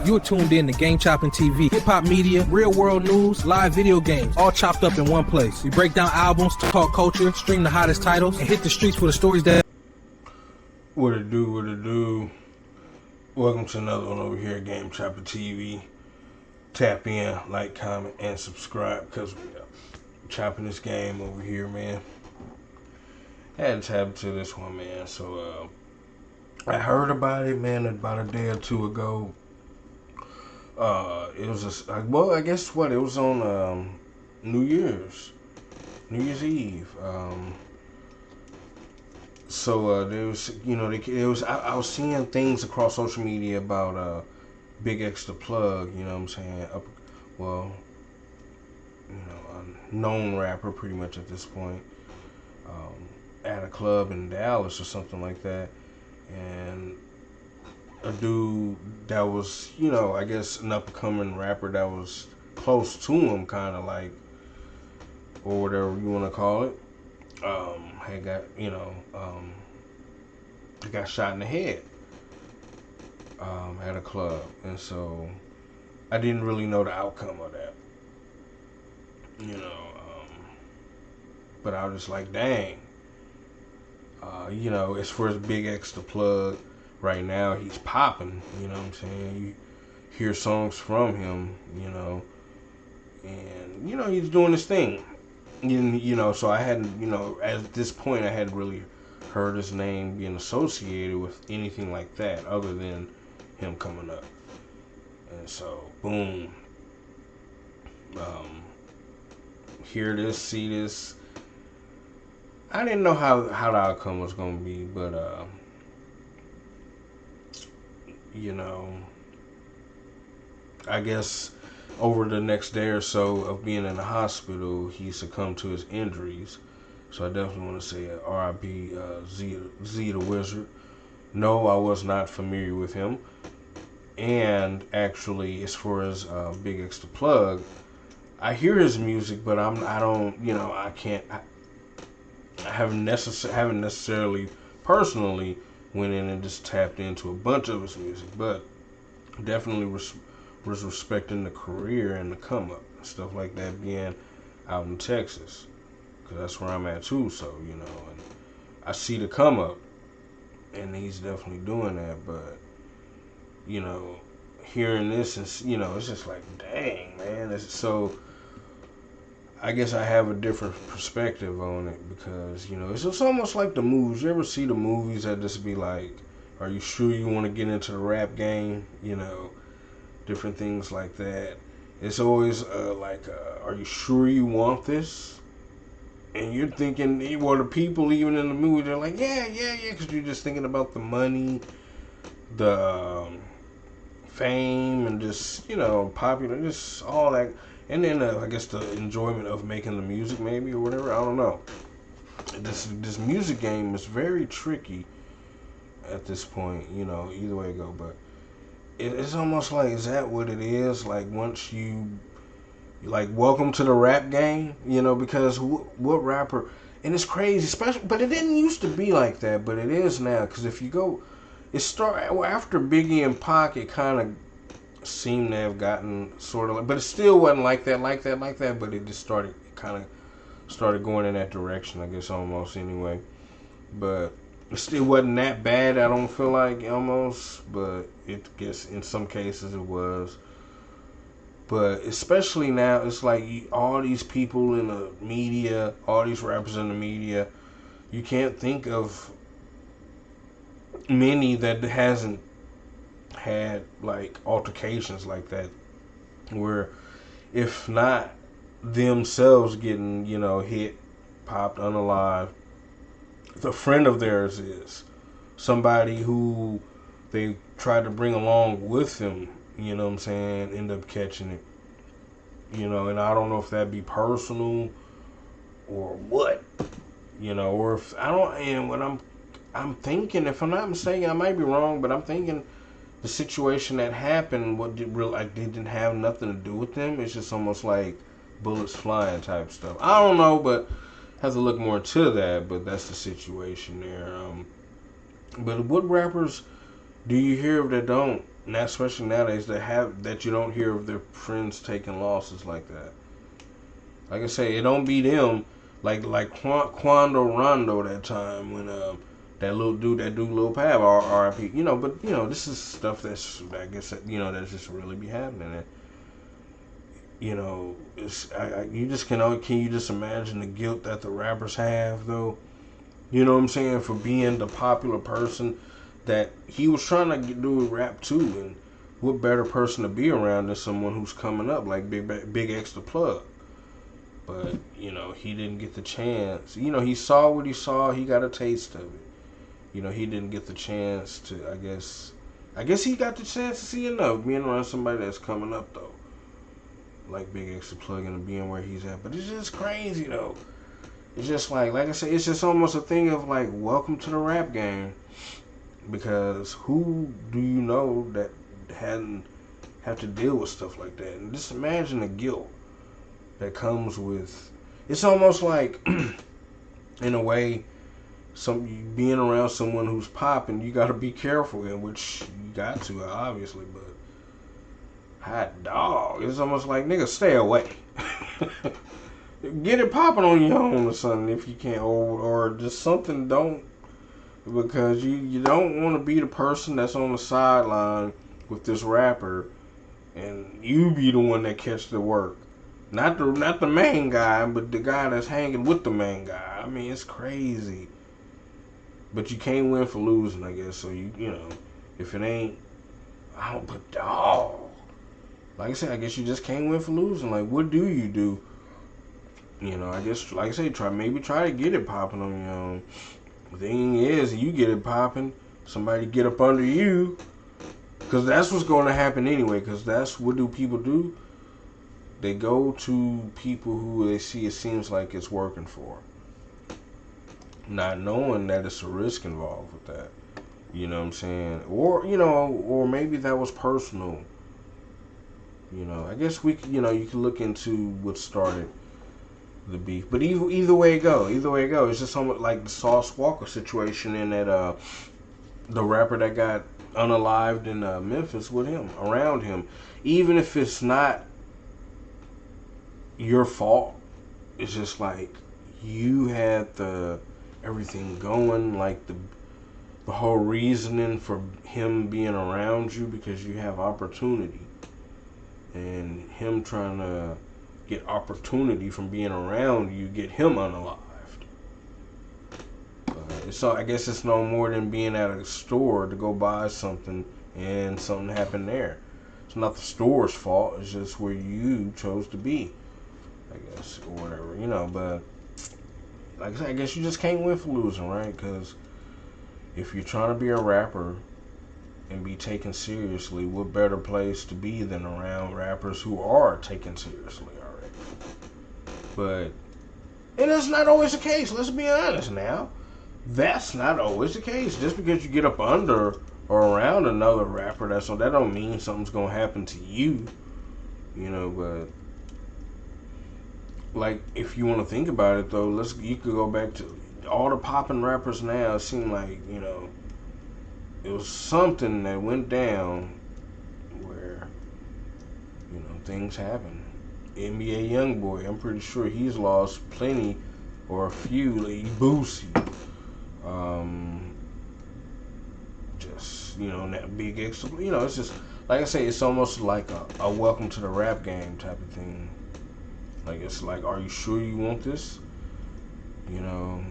You're tuned in to Game Chopping TV. Hip-hop media, real-world news, live video games, all chopped up in one place. We break down albums, talk culture, stream the hottest titles, and hit the streets for the stories that... What it do? Welcome to another one over here at Game Chopping TV. Tap in, like, comment, and subscribe, because we're chopping this game over here, man. Had to tap into this one, man. So, I heard about it, man, about a day or two ago. It was just, well, I guess what? It was on New Year's Eve. So there was, I was seeing things across social media about Big X the Plug. You know what I'm saying? A known rapper pretty much at this point. At a club in Dallas or something like that, and a dude that was, I guess an up-and-coming rapper that was close to him, kind of like, or whatever you want to call it, had got, got shot in the head at a club, and so I didn't really know the outcome of that, but I was just like, dang. As far as Big X the Plug, right now he's popping, you know what I'm saying? You hear songs from him, and, he's doing his thing. So I hadn't, at this point I hadn't really heard his name being associated with anything like that other than him coming up. And so, boom. Hear this, see this. I didn't know how the outcome was going to be, but, I guess over the next day or so of being in the hospital, he succumbed to his injuries. So I definitely want to say R.I.P. Z the Wizard. No, I was not familiar with him. And actually, as far as Big X the Plug, I hear his music, but I haven't necessarily personally went in and just tapped into a bunch of his music, but definitely was respecting the career and the come up and stuff like that, being out in Texas, because that's where I'm at too. So and I see the come up, and he's definitely doing that. But hearing this and it's just like, dang, man. So I guess I have a different perspective on it, because, it's just almost like the movies. You ever see the movies that just be like, are you sure you want to get into the rap game? Different things like that. It's always are you sure you want this? And you're thinking, well, the people even in the movie, they're like, yeah, because you're just thinking about the money, the fame, and just, popular, just all that. And then I guess the enjoyment of making the music, maybe, or whatever. I don't know. This music game is very tricky at this point. Either way it go. But it's almost like, is that what it is? Like, once you, welcome to the rap game. Because what rapper? And it's crazy, especially. But it didn't used to be like that. But it is now. Because if you go, after Biggie and Pac, it kind of seemed to have gotten sort of, but it still wasn't like that, but it just started going in that direction, I guess, almost, anyway. But it still wasn't that bad, I don't feel like, almost, but it guess in some cases it was. But especially now, it's like all these people in the media, all these rappers in the media, you can't think of many that hasn't had altercations like that, where if not themselves getting hit, popped, unalive, the friend of theirs is somebody who they tried to bring along with them, end up catching it, and I don't know if that'd be personal or what, or if I don't. And what I'm thinking, if I'm not mistaken, I might be wrong, but I'm thinking the situation that happened, didn't have nothing to do with them. It's just almost like bullets flying type stuff. I don't know, but have to look more into that. But that's the situation there. But what rappers do you hear that don't Now, especially nowadays, that you don't hear of their friends taking losses like that. Like I say, it don't be them. Like Quando Rondo that time when that little dude, Lil Pav, R.I.P. You know, but you know, this is stuff that's, I guess, you know, that's just really be happening. And, you know, you just can you just imagine the guilt that the rappers have though? You know what I'm saying, for being the popular person that he was trying to do a rap too. And what better person to be around than someone who's coming up like Big X the Plug? But, you know, he didn't get the chance. You know, he saw what he saw. He got a taste of it. You know, he didn't get the chance to, I guess he got the chance to see enough being around somebody that's coming up, though. Like Big X the Plug and being where he's at. But it's just crazy, though. It's just like I said, it's just almost a thing of like, welcome to the rap game. Because who do you know that hadn't have to deal with stuff like that? And just imagine the guilt that comes with, it's almost like in a way, being around someone who's popping, you got to be careful, in which you got to, obviously, but hot dog, it's almost like, nigga, stay away. Get it popping on your own or something if you can't, or just something, don't, because you don't want to be the person that's on the sideline with this rapper and you be the one that catch the work. Not the main guy, but the guy that's hanging with the main guy. I mean, it's crazy. But you can't win for losing, I guess. So you know, if it ain't, I don't put dog. Like I said, I guess you just can't win for losing. Like, what do you do? You know, I guess, like I say, try to get it popping on your own. The thing is, you get it popping, somebody get up under you, because that's what's going to happen anyway. Because that's what do people do? They go to people who they see it seems like it's working for, not knowing that it's a risk involved with that. You know what I'm saying? Or, you know, or maybe that was personal. You know, I guess you can look into what started the beef. But either way it go, it's just somewhat like the Sauce Walker situation in that the rapper that got unalived in Memphis with him, around him. Even if it's not your fault, it's just like you had everything going, like the whole reasoning for him being around you because you have opportunity, and him trying to get opportunity from being around you, get him unalived. So I guess it's no more than being at a store to go buy something and something happened there. It's not the store's fault, it's just where you chose to be, I guess, or whatever, you know. But like I said, I guess you just can't win for losing, right? Because if you're trying to be a rapper and be taken seriously, what better place to be than around rappers who are taken seriously already? But, and that's not always the case, let's be honest now. That's not always the case. Just because you get up under or around another rapper, that don't mean something's gonna happen to you, you know. But like, if you want to think about it though, you could go back to all the popping rappers now. It seemed like, you know, it was something that went down where, you know, things happen. NBA Youngboy, I'm pretty sure he's lost plenty or a few. Like Boosie, just, you know, that Big X. You know, it's just like I say, it's almost like a welcome to the rap game type of thing. Like, it's like, are you sure you want this? You know,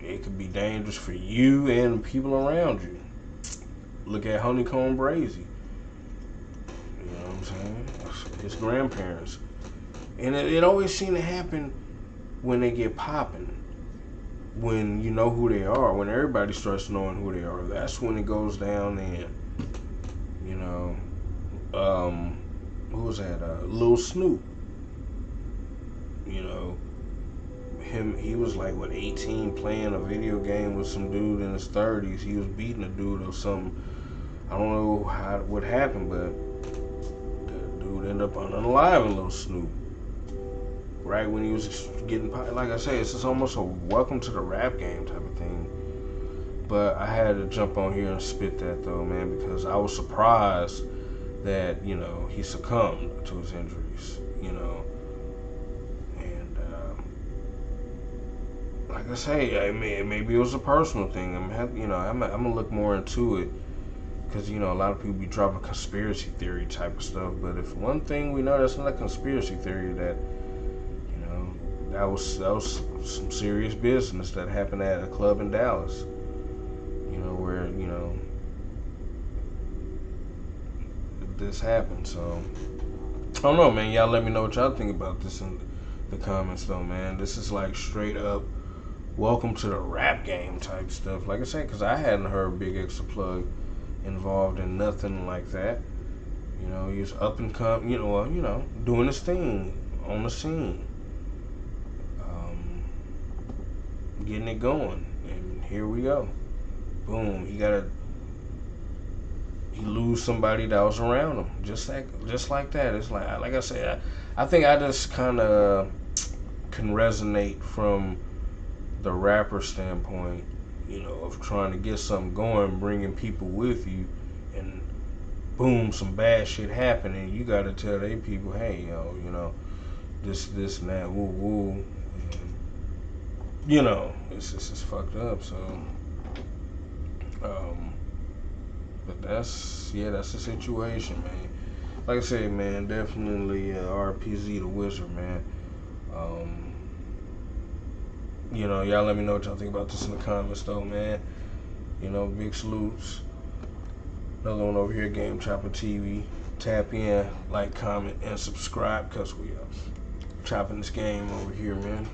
it could be dangerous for you and people around you. Look at Honeycomb Brazy. You know what I'm saying? His grandparents. And it always seems to happen when they get popping. When you know who they are. When everybody starts knowing who they are. That's when it goes down and, you know, who was that? Lil Snoop. You know, he was like, what, 18, playing a video game with some dude in his 30s. He was beating a dude or something. I don't know what happened, but the dude ended up unaliving Lil Snoop right when he was getting, like I say, it's just almost a welcome to the rap game type of thing. But I had to jump on here and spit that though, man, because I was surprised that, you know, he succumbed to his injuries, you know. And like I say, maybe it was a personal thing. I'm gonna look more into it, because, you know, a lot of people be dropping conspiracy theory type of stuff. But if one thing we know that's not a conspiracy theory, that, you know, that was some serious business that happened at a club in Dallas. You know, where, you know, this happened. So I don't know, man. Y'all let me know what y'all think about this in the comments, though, man. This is like straight up welcome to the rap game type stuff. Like I said, because I hadn't heard Big Extra Plug involved in nothing like that. You know, he was up and come, doing his thing on the scene, getting it going, and here we go. Boom, he lose somebody that was around him, just like that. It's like I said, I think I just kind of can resonate from the rapper standpoint, you know, of trying to get something going, bringing people with you, and boom, some bad shit happening. You got to tell they people, hey, yo, you know, this and that, woo woo, and, you know, it's fucked up. So, but that's the situation, man. Like I said, man, definitely RPZ the Wizard, man. You know, y'all let me know what y'all think about this in the comments, though, man. You know, big salutes. Another one over here, Game Chopper TV. Tap in, like, comment, and subscribe, because we are chopping this game over here, man.